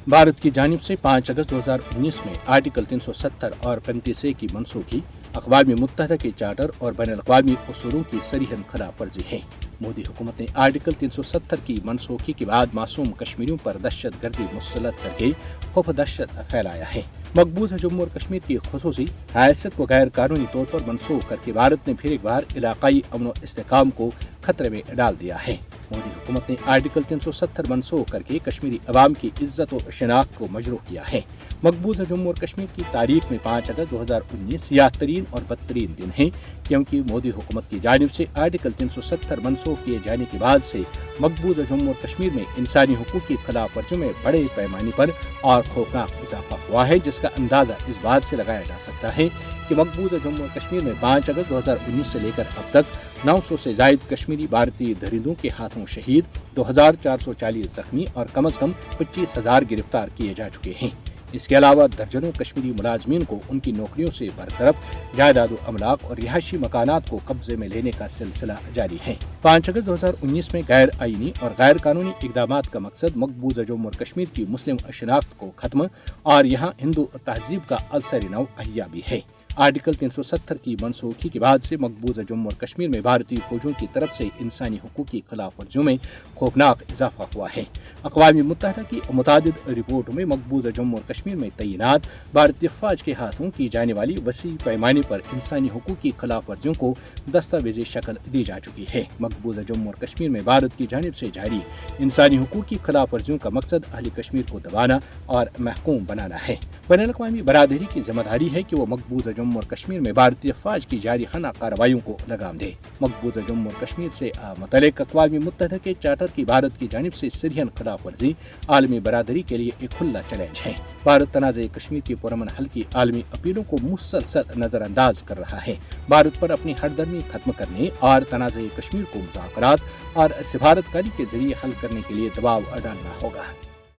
भारत की जानिब से 5 अगस्त 2019 में आर्टिकल 370 और 35A की मनसूखी अक़वाम मुत्तहदा के चार्टर और बैनुल-अक़वामी उसूलों की सरीहन खिलाफ वर्जी है। मोदी हुकूमत ने आर्टिकल 370 की मनसूखी के बाद मासूम कश्मीरियों पर दहशत गर्दी मुसल्लत करके खौफ दहशत फैलाया है। मकबूजा जम्मू और कश्मीर की खुसूसी हैसियत को गैर कानूनी तौर पर मनसूख करके भारत ने फिर एक बार इलाकाई अमन व इस्तेहकाम को खतरे में डाल दिया है। मोदी हुकूमत ने आर्टिकल 370 मनसूख करके कश्मीरी अवाम की इज्जत और शनाख्त को मजरूह किया है। मकबूजा जम्मू और कश्मीर की तारीख में 5 अगस्त 2019 सियाह-तरीन और बदतरीन दिन है, क्योंकि मोदी हुकूमत की जानिब से आर्टिकल 370 मनसूख किए जाने के बाद से मकबूजा जम्मू और कश्मीर में इंसानी हुकूक की खिलाफ वर्जियों में बड़े पैमाने पर और खौफनाक इजाफा हुआ है, जिसका अंदाजा इस बात से लगाया जा सकता है कि मकबूजा जम्मू और कश्मीर में 5 अगस्त 2019 से लेकर अब तक 900 से जायद कश्मीरी भारतीय दरिंदों के हाथों शहीद, 2440 जख्मी और कम से कम 25,000 गिरफ्तार किए जा चुके हैं। इसके अलावा दर्जनों कश्मीरी मुलाजमीन को उनकी नौकरियों से बरतरफ, जायदाद अमलाक और रिहायशी मकानात को कब्जे में लेने का सिलसिला जारी है। 5 अगस्त 2019 में गैर आईनी और गैर कानूनी इकदामात का मकसद मकबूजा जम्मू और कश्मीर की मुस्लिम शनाख्त को खत्म और यहाँ हिंदू तहजीब का असर नौ अहिया भी है। आर्टिकल 370 की मनसूखी के बाद से मकबूजा जम्मू और कश्मीर में भारतीय फौजों की तरफ से इंसानी हुकूक की खिलाफ वर्जियों में खौफनाक इजाफा हुआ है। अक़वाम मुत्तहदा की मुतादिद रिपोर्टों में मकबूजा जम्मू और कश्मीर में तैनात भारतीय फौज के हाथों की जाने वाली वसी पैमाने पर इंसानी हुकूक की खिलाफ वर्जियों को दस्तावेजी शक्ल दी जा चुकी है। मकबूजा जम्मू और कश्मीर में भारत की जानिब से जारी इंसानी हुकूक की खिलाफ वर्जियों का मकसद अहले कश्मीर को दबाना और महकूम बनाना है। बैनुल-अक़वामी बरादरी की जिम्मेदारी है कि वो मकबूजा जम्मू और कश्मीर में भारतीय फौज की जारी खाना कार्रवाइयों को लगाम दे। मकबूजा जम्मू और कश्मीर से मुतल्लिक़ अक़वाम मुत्तहदा के चार्टर की भारत की जानिब से सरीहन खिलाफ वर्जी आलमी बरादरी के लिए एक खुला चैलेंज है। भारत तनाज़े कश्मीर की पुरअमन हल की आलमी अपीलों को मुसलसल नजरअंदाज कर रहा है। भारत पर अपनी हरदर्मी खत्म करने और तनाज़े कश्मीर को मुज़ाकरात और सिफारतकारी के जरिए हल करने के लिए दबाव डालना होगा।